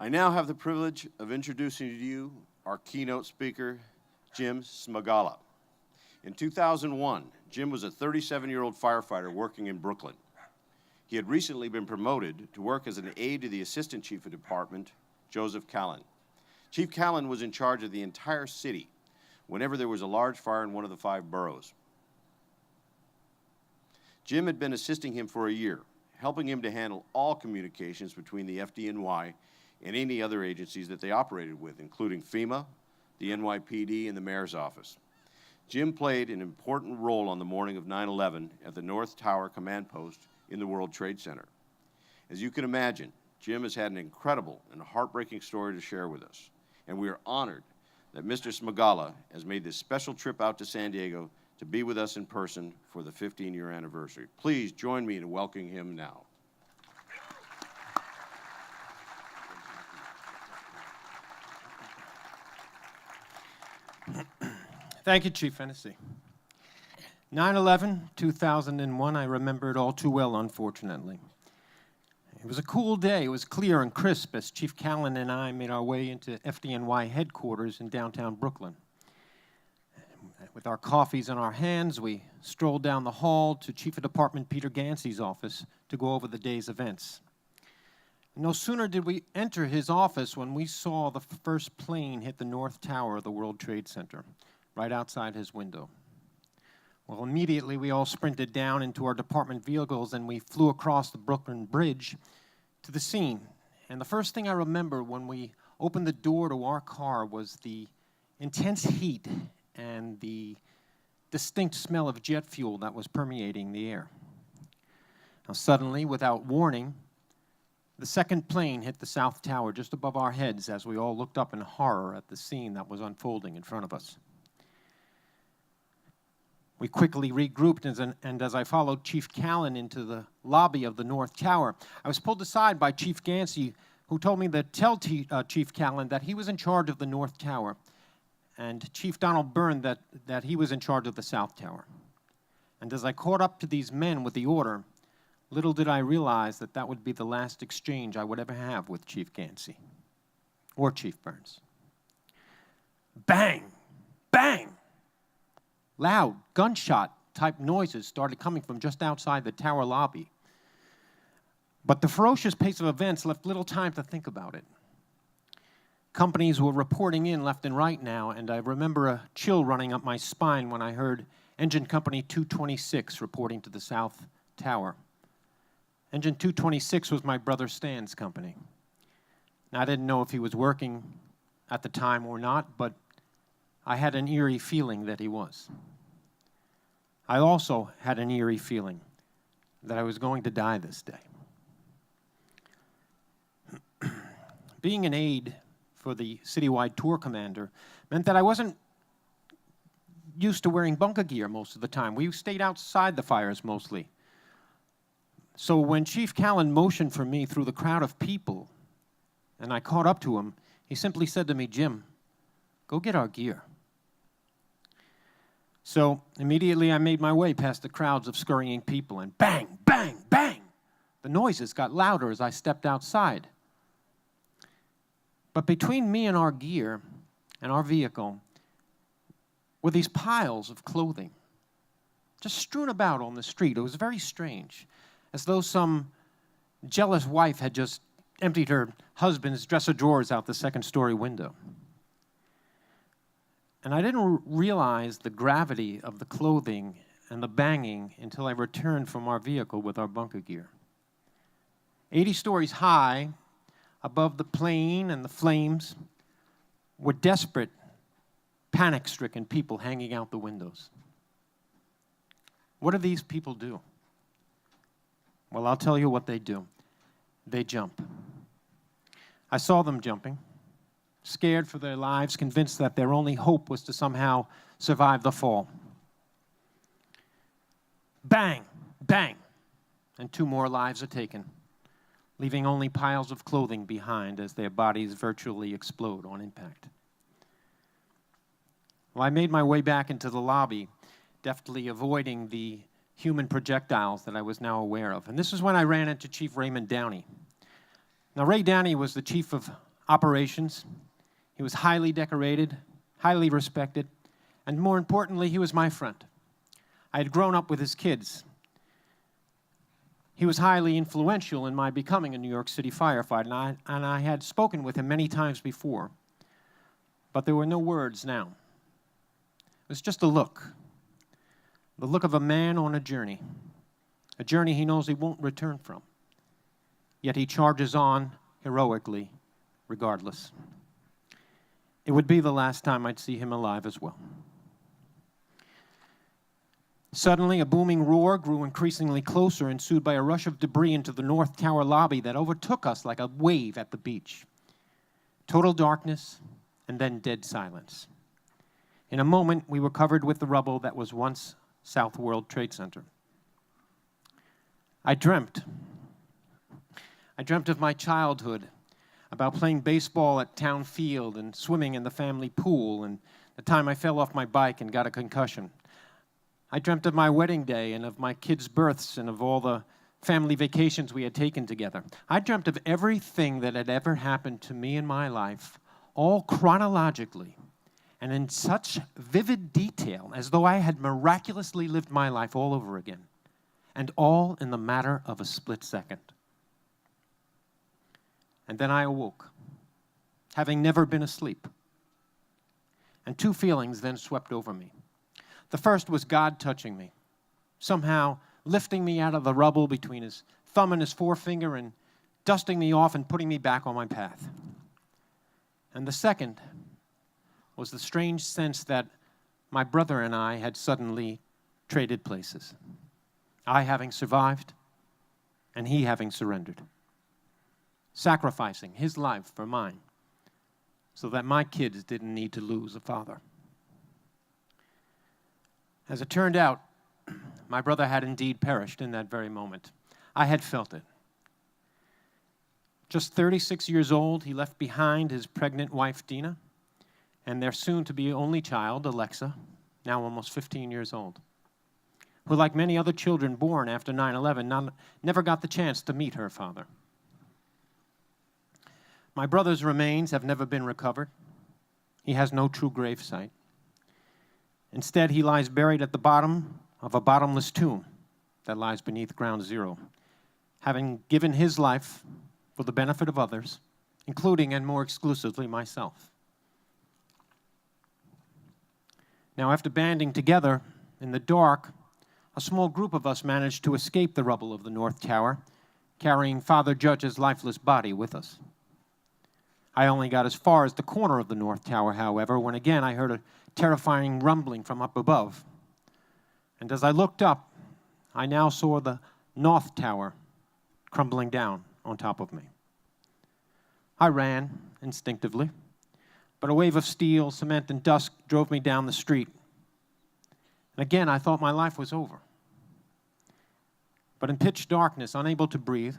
I now have the privilege of introducing to you our keynote speaker, Jim Smagala. In 2001, Jim was a 37-year-old firefighter working in Brooklyn. He had recently been promoted to work as an aide to the Assistant Chief of Department, Joseph Callan. Chief Callan was in charge of the entire city whenever there was a large fire in one of the 5 boroughs. Jim had been assisting him for a year, helping him to handle all communications between the FDNY and any other agencies that they operated with, including FEMA, the NYPD, and the mayor's office. Jim played an important role on the morning of 9/11 at the North Tower command post in the World Trade Center. As you can imagine, Jim has had an incredible and heartbreaking story to share with us, and we are honored that Mr. Smagala has made this special trip out to San Diego to be with us in person for the 15-year anniversary. Please join me in welcoming him now. Thank you, Chief Hennessy. 9/11, 2001, I remember it all too well, unfortunately. It was a cool day. It was clear and crisp as Chief Callan and I made our way into FDNY headquarters in downtown Brooklyn. With our coffees in our hands, we strolled down the hall to Chief of Department Peter Gansey's office to go over the day's events. No sooner did we enter his office when we saw the first plane hit the North Tower of the World Trade Center, right outside his window. Well, immediately we all sprinted down into our department vehicles and we flew across the Brooklyn Bridge to the scene. And the first thing I remember when we opened the door to our car was the intense heat and the distinct smell of jet fuel that was permeating the air. Now, suddenly, without warning, the second plane hit the South Tower just above our heads as we all looked up in horror at the scene that was unfolding in front of us. We quickly regrouped, and as I followed Chief Callan into the lobby of the North Tower, I was pulled aside by Chief Gansey, who told me to tell Chief Callan that he was in charge of the North Tower, and Chief Donald Byrne that he was in charge of the South Tower. And as I caught up to these men with the order, little did I realize that that would be the last exchange I would ever have with Chief Gansey or Chief Burns. Bang! Bang! Loud, gunshot-type noises started coming from just outside the tower lobby. But the ferocious pace of events left little time to think about it. Companies were reporting in left and right now, and I remember a chill running up my spine when I heard Engine Company 226 reporting to the South Tower. Engine 226 was my brother Stan's company. Now, I didn't know if he was working at the time or not, but I had an eerie feeling that he was. I also had an eerie feeling that I was going to die this day. Being an aide for the citywide tour commander meant that I wasn't used to wearing bunker gear most of the time. We stayed outside the fires mostly. So when Chief Callan motioned for me through the crowd of people, and I caught up to him, he simply said to me, "Jim, go get our gear." So immediately I made my way past the crowds of scurrying people, and bang, bang, bang! The noises got louder as I stepped outside. But between me and our gear and our vehicle were these piles of clothing, just strewn about on the street. It was very strange, as though some jealous wife had just emptied her husband's dresser drawers out the second-story window. And I didn't realize the gravity of the clothing and the banging until I returned from our vehicle with our bunker gear. 80 stories high, above the plane and the flames, were desperate, panic-stricken people hanging out the windows. What do these people do? Well, I'll tell you what they do. They jump. I saw them jumping, scared for their lives, convinced that their only hope was to somehow survive the fall. Bang, bang, and 2 more lives are taken, leaving only piles of clothing behind as their bodies virtually explode on impact. Well, I made my way back into the lobby, deftly avoiding the human projectiles that I was now aware of. And this is when I ran into Chief Raymond Downey. Now, Ray Downey was the chief of operations. He was highly decorated, highly respected, and more importantly, he was my friend. I had grown up with his kids. He was highly influential in my becoming a New York City firefighter, and I had spoken with him many times before, but there were no words now. It was just a look, the look of a man on a journey he knows he won't return from, yet he charges on heroically regardless. It would be the last time I'd see him alive as well. Suddenly, a booming roar grew increasingly closer, ensued by a rush of debris into the North Tower lobby that overtook us like a wave at the beach. Total darkness, and then dead silence. In a moment, we were covered with the rubble that was once South World Trade Center. I dreamt of my childhood, about playing baseball at Town Field and swimming in the family pool, and the time I fell off my bike and got a concussion. I dreamt of my wedding day and of my kids' births and of all the family vacations we had taken together. I dreamt of everything that had ever happened to me in my life, all chronologically and in such vivid detail, as though I had miraculously lived my life all over again, and all in the matter of a split second. And then I awoke, having never been asleep. And two feelings then swept over me. The first was God touching me, somehow lifting me out of the rubble between his thumb and his forefinger and dusting me off and putting me back on my path. And the second was the strange sense that my brother and I had suddenly traded places, I having survived and he having surrendered, sacrificing his life for mine so that my kids didn't need to lose a father. As it turned out, my brother had indeed perished in that very moment. I had felt it. Just 36 years old, he left behind his pregnant wife, Dina, and their soon-to-be only child, Alexa, now almost 15 years old, who, like many other children born after 9/11, never got the chance to meet her father. My brother's remains have never been recovered. He has no true gravesite. Instead, he lies buried at the bottom of a bottomless tomb that lies beneath ground zero, having given his life for the benefit of others, including and more exclusively myself. Now, after banding together in the dark, a small group of us managed to escape the rubble of the North Tower, carrying Father Judge's lifeless body with us. I only got as far as the corner of the North Tower, however, when again I heard a terrifying rumbling from up above. And as I looked up, I now saw the North Tower crumbling down on top of me. I ran instinctively, but a wave of steel, cement, and dust drove me down the street. And again, I thought my life was over. But in pitch darkness, unable to breathe,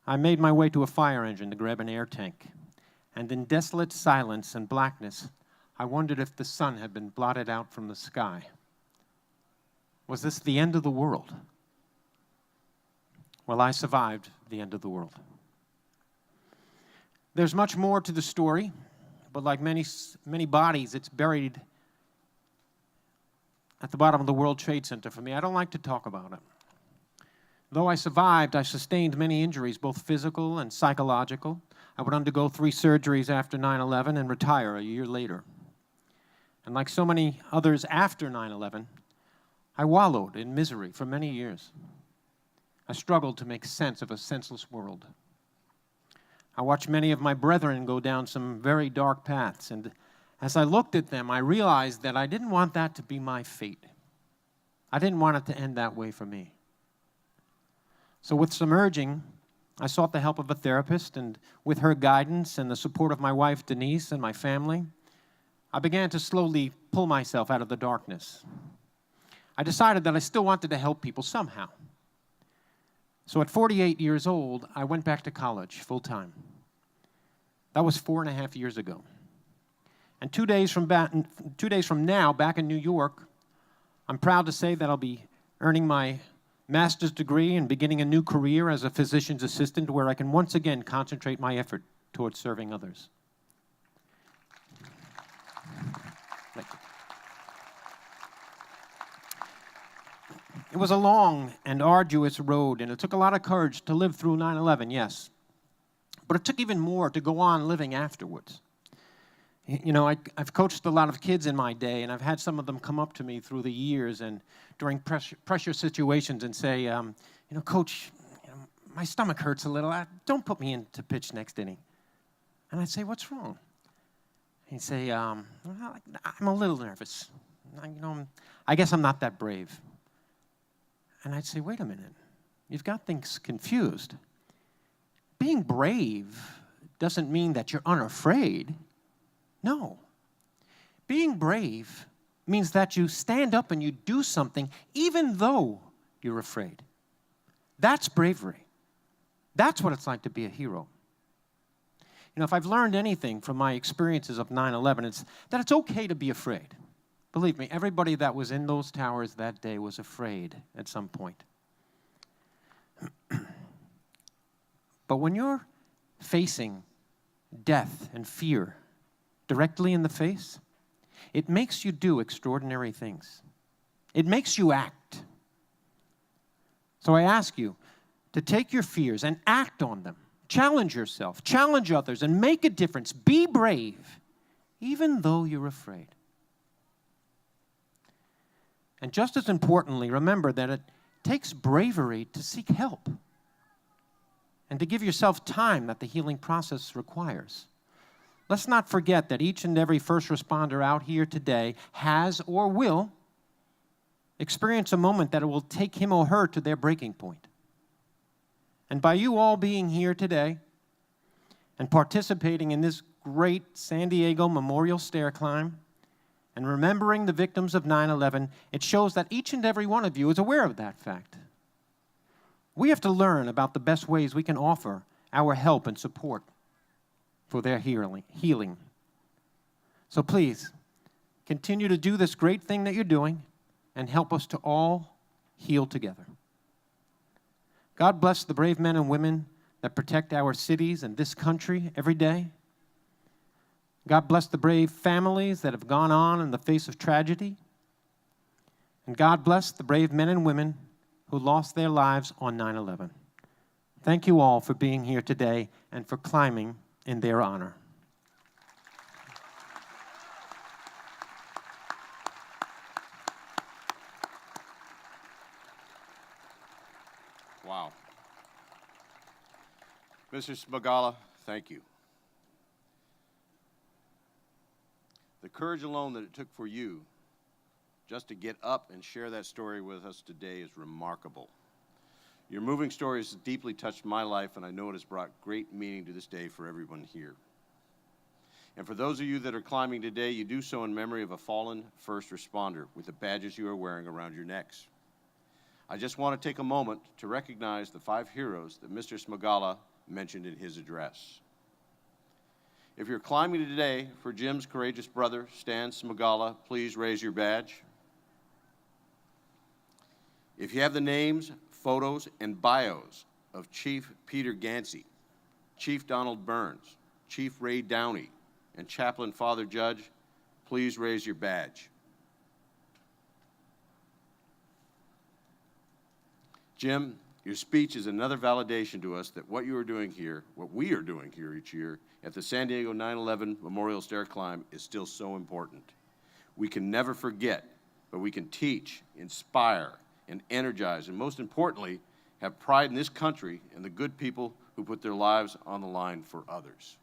I made my way to a fire engine to grab an air tank. And in desolate silence and blackness, I wondered if the sun had been blotted out from the sky. Was this the end of the world? Well, I survived the end of the world. There's much more to the story, but like many bodies, it's buried at the bottom of the World Trade Center for me. I don't like to talk about it. Though I survived, I sustained many injuries, both physical and psychological. I would undergo 3 surgeries after 9/11 and retire a year later. And like so many others after 9/11, I wallowed in misery for many years. I struggled to make sense of a senseless world. I watched many of my brethren go down some very dark paths, and as I looked at them, I realized that I didn't want that to be my fate. I didn't want it to end that way for me. So with some urging, I sought the help of a therapist, and with her guidance and the support of my wife, Denise, and my family, I began to slowly pull myself out of the darkness. I decided that I still wanted to help people somehow. So at 48 years old, I went back to college full-time. That was 4.5 years ago. And 2 days from now, back in New York, I'm proud to say that I'll be earning my master's degree and beginning a new career as a physician's assistant where I can once again concentrate my effort towards serving others. Thank you. It was a long and arduous road, and it took a lot of courage to live through 9/11, yes. But it took even more to go on living afterwards. You know, I've coached a lot of kids in my day, and I've had some of them come up to me through the years and during pressure situations and say, you know, Coach, you know, my stomach hurts a little. Don't put me into pitch next inning. And I'd say, what's wrong? He'd say, well, I'm a little nervous. You know, I guess I'm not that brave. And I'd say, wait a minute. You've got things confused. Being brave doesn't mean that you're unafraid. No. Being brave means that you stand up and you do something even though you're afraid. That's bravery. That's what it's like to be a hero. You know, if I've learned anything from my experiences of 9/11, it's that it's okay to be afraid. Believe me, everybody that was in those towers that day was afraid at some point. But when you're facing death and fear directly in the face, it makes you do extraordinary things. It makes you act. So I ask you to take your fears and act on them. Challenge yourself, challenge others, and make a difference. Be brave, even though you're afraid. And just as importantly, remember that it takes bravery to seek help and to give yourself time that the healing process requires. Let's not forget that each and every first responder out here today has or will experience a moment that it will take him or her to their breaking point. And by you all being here today and participating in this great San Diego Memorial Stair Climb and remembering the victims of 9/11, it shows that each and every one of you is aware of that fact. We have to learn about the best ways we can offer our help and support for their healing. So please, continue to do this great thing that you're doing and help us to all heal together. God bless the brave men and women that protect our cities and this country every day. God bless the brave families that have gone on in the face of tragedy. And God bless the brave men and women who lost their lives on 9/11. Thank you all for being here today and for climbing in their honor. Wow. Mr. Smagala, thank you. The courage alone that it took for you just to get up and share that story with us today is remarkable. Your moving story has deeply touched my life, and I know it has brought great meaning to this day for everyone here. And for those of you that are climbing today, you do so in memory of a fallen first responder with the badges you are wearing around your necks. I just want to take a moment to recognize the 5 heroes that Mr. Smagala mentioned in his address. If you're climbing today for Jim's courageous brother, Stan Smagala, please raise your badge. If you have the names, photos, and bios of Chief Peter Gansey, Chief Donald Burns, Chief Ray Downey, and Chaplain Father Judge, please raise your badge. Jim, your speech is another validation to us that what you are doing here, what we are doing here each year at the San Diego 9/11 Memorial Stair Climb is still so important. We can never forget, but we can teach, inspire, and energize, and most importantly, have pride in this country and the good people who put their lives on the line for others.